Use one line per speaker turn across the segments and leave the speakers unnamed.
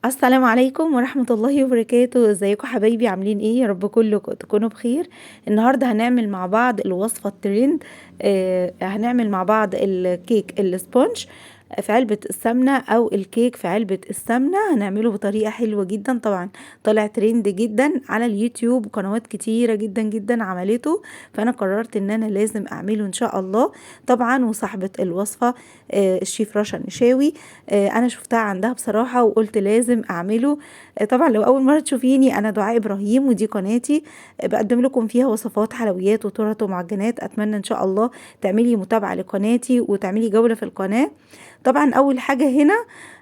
السلام عليكم ورحمة الله وبركاته، ازيكم حبايبي عاملين ايه؟ يا رب كلكم تكونوا بخير. النهارده هنعمل مع بعض الوصفة الترند. هنعمل مع بعض الكيك السبونج في علبة السمنة او الكيك في علبة السمنة. هنعمله بطريقة حلوة جدا، طبعا طلع ترند جدا على اليوتيوب وقنوات كتيرة جدا جدا عملته، فانا قررت ان انا لازم اعمله ان شاء الله. طبعا وصاحبة الوصفة الشيف رشا النشاوي، انا شفتها عندها بصراحة وقلت لازم اعمله. طبعا لو اول مرة تشوفيني، انا دعاء ابراهيم ودي قناتي، بقدم لكم فيها وصفات حلويات وتورت ومعجنات. اتمنى ان شاء الله تعملي متابعة لقناتي وتعملي جولة في القناة. طبعا اول حاجة هنا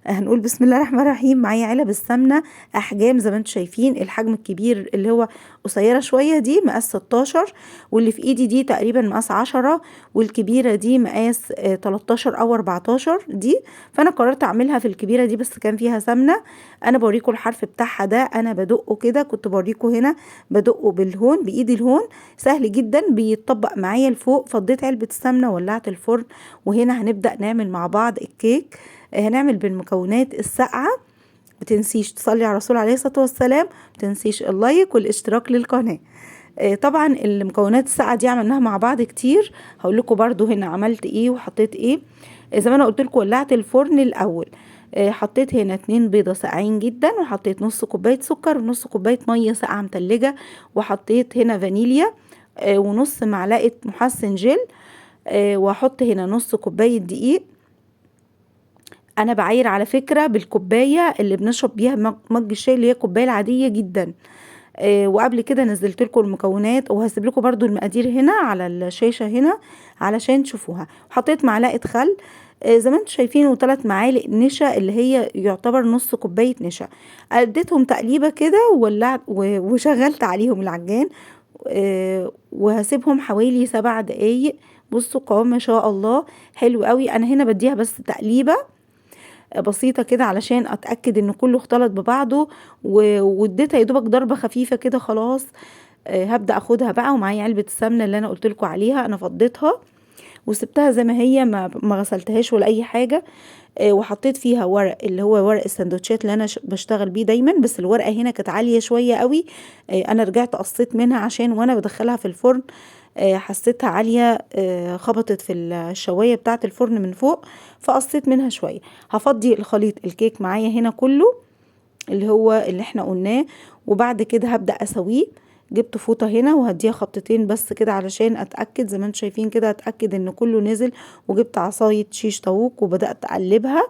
هنقول بسم الله الرحمن الرحيم. معايا علب السمنة احجام زي ما انتم شايفين، الحجم الكبير اللي هو قصيرة شوية دي مقاس 16، واللي في ايدي دي تقريبا مقاس 10، والكبيرة دي مقاس 13 او 14 دي. فانا قررت اعملها في الكبيرة دي، بس كان فيها سمنة. انا بوريكم الحرف بتاعها ده، انا بدقه كده، كنت بوريكم هنا بدقه بالهون بايدي الهون، سهل جدا بيتطبق معايا لفوق. فضيت علبة السمنة ولعت الفرن، وهنا هنبدأ نعمل مع بعض الكيك. هنعمل بالمكونات الساقعة. متنسيش تصلي على الرسول عليه الصلاة والسلام، متنسيش اللايك والاشتراك للقناة. طبعا المكونات الساقعة دي عملناها مع بعض كتير، هقول لكم برضو هنا عملت ايه وحطيت ايه. زي ما انا قلت لكم ولعت الفرن الاول. حطيت هنا 2 بيضة ساقعين جدا، وحطيت نص كوباية سكر ونص كوباية مية ساقعة متلجة، وحطيت هنا فانيليا ونص معلقة محسن جل. وهحط هنا نص كوباية دقيق. انا بعاير على فكرة بالكوباية اللي بنشرب بيها مج الشاي، اللي هي الكوباية العادية جدا. وقبل كده نزلت لكم المكونات، وهسيب لكم برضو المقادير هنا على الشاشة هنا علشان تشوفوها. حطيت معلقة خل زي ما انتم شايفين، وثلاث معالق نشا اللي هي يعتبر نص كوباية نشا. اديتهم تقليبة كده وولعت وشغلت عليهم العجان. وهسيبهم حوالي 7 دقايق. بصوا قوام ما شاء الله حلو قوي. انا هنا بديها بس تقليبة بسيطة كده علشان اتأكد ان كله اختلط ببعضه، واديتها يا دوبك ضربة خفيفة كده خلاص. هبدأ اخدها بقى، ومعايا علبة السمنة اللي انا قلت لكم عليها، انا فضيتها وسبتها زي ما هي، ما غسلتهاش ولا اي حاجة. وحطيت فيها ورق اللي هو ورق السندوتشات اللي انا بشتغل بيه دايما، بس الورقة هنا كانت عالية شوية قوي. انا رجعت قصيت منها عشان وانا بدخلها في الفرن حسيتها عالية، خبطت في الشواية بتاعة الفرن من فوق، فقصيت منها شوية. هفضي الخليط الكيك معايا هنا كله اللي هو اللي احنا قلناه، وبعد كده هبدأ اسويه. جبت فوطة هنا وهديها خبطتين بس كده علشان اتأكد، زي ما انتم شايفين كده اتأكد ان كله نزل. وجبت عصاية شيش طاووق وبدأت اقلبها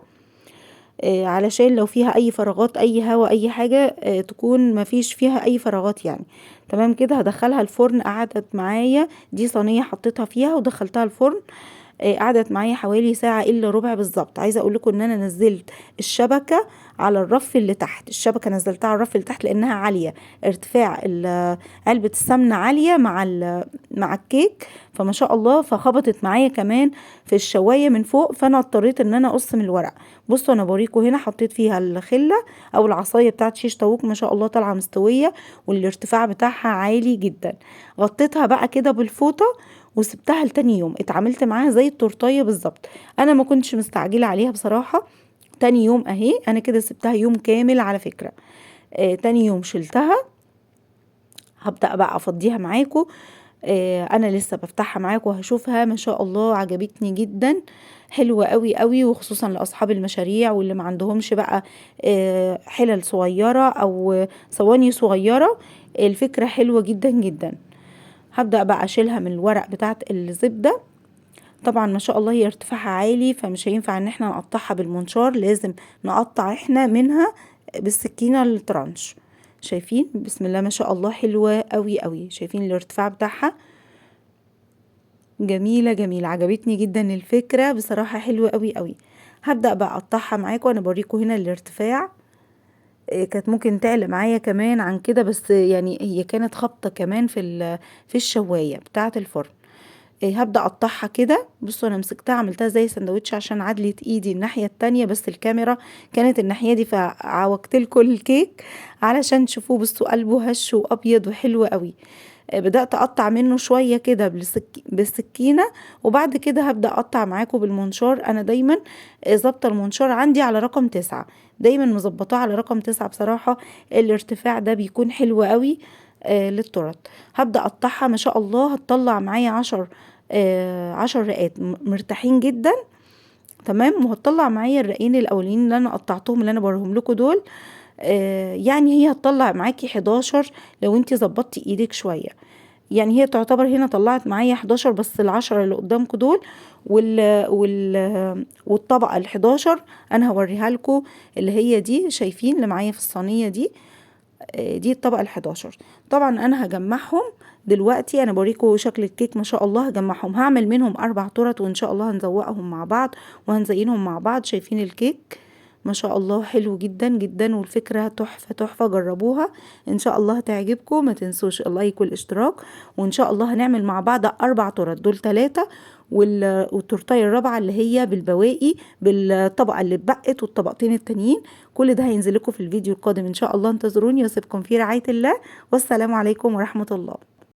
علشان لو فيها اي فراغات، اي هوا، اي حاجة تكون ما فيش فيها اي فراغات يعني. تمام كده. هدخلها الفرن. قعدت معايا دي صينية حطيتها فيها ودخلتها الفرن. قعدت معايا حوالي ساعة الا ربع بالظبط. عايزة اقول لكم ان انا نزلت الشبكة على الرف اللي تحت. الشبكة نزلتها على الرف اللي تحت لانها عالية، ارتفاع علبة السمنة عالية مع الكيك، فما شاء الله فخبطت معايا كمان في الشواية من فوق، فانا اضطريت ان انا اقص من الورق. بصوا انا بوريكم هنا حطيت فيها الخلة او العصاية بتاعت شيش طاووق، ما شاء الله طالعة مستوية والارتفاع بتاعها عالي جدا. غطيتها بقى كده بالفوطة وسبتها لتاني يوم. اتعاملت معاها زي التورتيه بالظبط. انا ما كنتش مستعجله عليها بصراحه. تاني يوم اهي انا كده سبتها يوم كامل على فكره. تاني يوم شلتها. هبدأ بقى افضيها معاكم. انا لسه بفتحها معاكم وهشوفها. ما شاء الله عجبتني جدا، حلوة قوي قوي، وخصوصا لاصحاب المشاريع واللي ما عندهمش بقى حلل صغيرة او صواني صغيرة. الفكرة حلوة جدا جدا. هبدأ بقى اشيلها من الورق بتاعت الزبدة. طبعا ما شاء الله هي ارتفاعها عالي، فمش هينفع ان احنا نقطعها بالمنشار، لازم نقطع احنا منها بالسكينة الترانش. شايفين بسم الله ما شاء الله حلوة قوي قوي. شايفين الارتفاع بتاعها جميلة جميلة. عجبتني جدا الفكرة بصراحة، حلوة قوي قوي. هبدأ بقى اقطعها معاكم. انا بوريكم هنا الارتفاع. كانت ممكن تعلى معايا كمان عن كده، بس يعني هي كانت خبطة كمان في الشواية بتاعة الفرن. هبدأ اقطعها كده. بصوا انا مسكتها عملتها زي سندوتش عشان عدلت ايدي الناحية التانية، بس الكاميرا كانت الناحية دي، فعوجت لكم الكيك علشان تشوفوه. بصوا قلبه هش وابيض وحلو قوي. بدأت اقطع منه شوية كده بالسكينة، وبعد كده هبدأ اقطع معاكم بالمنشار. انا دايما ظابطة المنشار عندي على رقم 9. دايما مظبطاه على رقم 9 بصراحة. الارتفاع ده بيكون حلو قوي للتورت. هبدأ اقطعها ما شاء الله، هتطلع معايا 10 رقات مرتاحين جدا. تمام. وهتطلع معايا الرقين الاولين اللي انا قطعتهم اللي انا بوريهم لكم دول. يعني هي هتطلع معاكي 11 لو انت ظبطتي ايدك شويه. يعني هي تعتبر هنا طلعت معايا 11، بس العشرة اللي قدامكم دول والطبقة ال11 انا هوريها لكم، اللي هي دي شايفين اللي معايا في الصينية دي. دي الطبقة ال11. طبعا انا هجمعهم دلوقتي، انا بوريكم شكل الكيك ما شاء الله. هجمعهم، هعمل منهم 4 تورت، وان شاء الله هنزوقهم مع بعض وهنزينهم مع بعض. شايفين الكيك ما شاء الله حلو جدا جدا، والفكرة تحفة تحفة. جربوها ان شاء الله هتعجبكم. ما تنسوش اللايك والاشتراك، وان شاء الله هنعمل مع بعض 4 تورت، دول 3 والتورتايه الرابعة اللي هي بالبواقي بالطبقة اللي اتبقت والطبقتين التانيين. كل ده هينزل لكم في الفيديو القادم ان شاء الله. انتظروني واسيبكم في رعاية الله، والسلام عليكم ورحمة الله.